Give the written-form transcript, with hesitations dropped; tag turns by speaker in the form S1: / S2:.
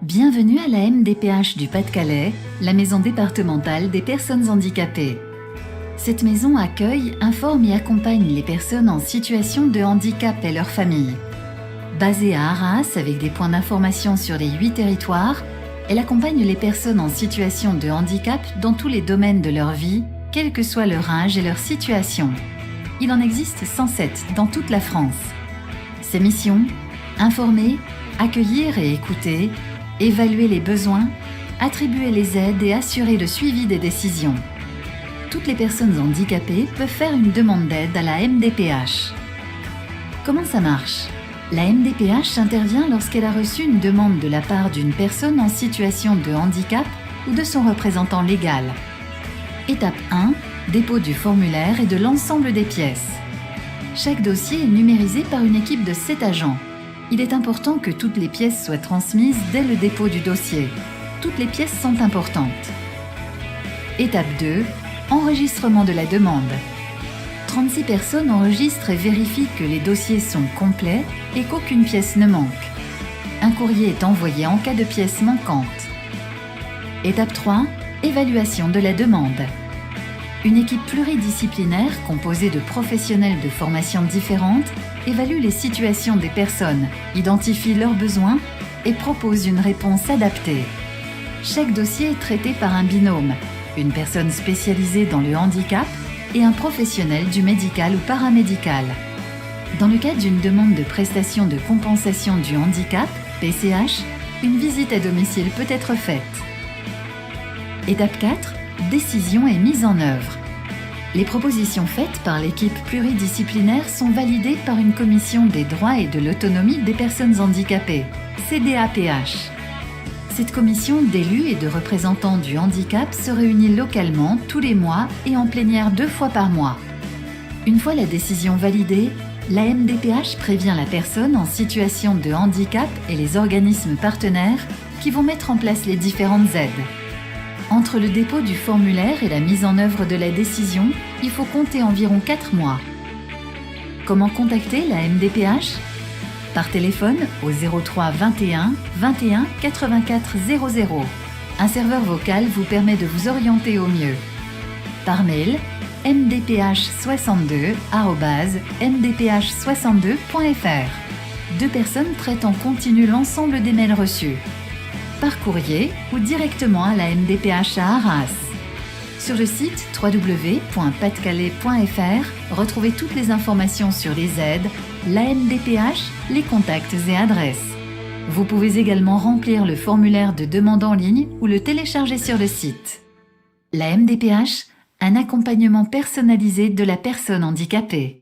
S1: Bienvenue à la MDPH du Pas-de-Calais, la maison départementale des personnes handicapées. Cette maison accueille, informe et accompagne les personnes en situation de handicap et leurs familles. Basée à Arras avec des points d'information sur les 8 territoires, elle accompagne les personnes en situation de handicap dans tous les domaines de leur vie, quel que soit leur âge et leur situation. Il en existe 107 dans toute la France. Ses missions : informer, accueillir et écouter, évaluer les besoins, attribuer les aides et assurer le suivi des décisions. Toutes les personnes handicapées peuvent faire une demande d'aide à la MDPH. Comment ça marche ? La MDPH intervient lorsqu'elle a reçu une demande de la part d'une personne en situation de handicap ou de son représentant légal. Étape 1. Dépôt du formulaire et de l'ensemble des pièces. Chaque dossier est numérisé par une équipe de 7 agents. Il est important que toutes les pièces soient transmises dès le dépôt du dossier. Toutes les pièces sont importantes. Étape 2. Enregistrement de la demande. 36 personnes enregistrent et vérifient que les dossiers sont complets et qu'aucune pièce ne manque. Un courrier est envoyé en cas de pièce manquante. Étape 3. Évaluation de la demande. Une équipe pluridisciplinaire composée de professionnels de formations différentes évalue les situations des personnes, identifie leurs besoins et propose une réponse adaptée. Chaque dossier est traité par un binôme, une personne spécialisée dans le handicap et un professionnel du médical ou paramédical. Dans le cas d'une demande de prestation de compensation du handicap, PCH, une visite à domicile peut être faite. Étape 4. Décision et mise en œuvre. Les propositions faites par l'équipe pluridisciplinaire sont validées par une commission des droits et de l'autonomie des personnes handicapées, CDAPH. Cette commission d'élus et de représentants du handicap se réunit localement tous les mois et en plénière 2 fois par mois. Une fois la décision validée, la MDPH prévient la personne en situation de handicap et les organismes partenaires qui vont mettre en place les différentes aides. Entre le dépôt du formulaire et la mise en œuvre de la décision, il faut compter environ 4 mois. Comment contacter la MDPH ? Par téléphone au 03 21 21 84 00. Un serveur vocal vous permet de vous orienter au mieux. Par mail, mdph62@mdph62.fr. 2 personnes traitent en continu l'ensemble des mails reçus. Par courrier ou directement à la MDPH à Arras. Sur le site www.patdecalais.fr, retrouvez toutes les informations sur les aides, la MDPH, les contacts et adresses. Vous pouvez également remplir le formulaire de demande en ligne ou le télécharger sur le site. La MDPH, un accompagnement personnalisé de la personne handicapée.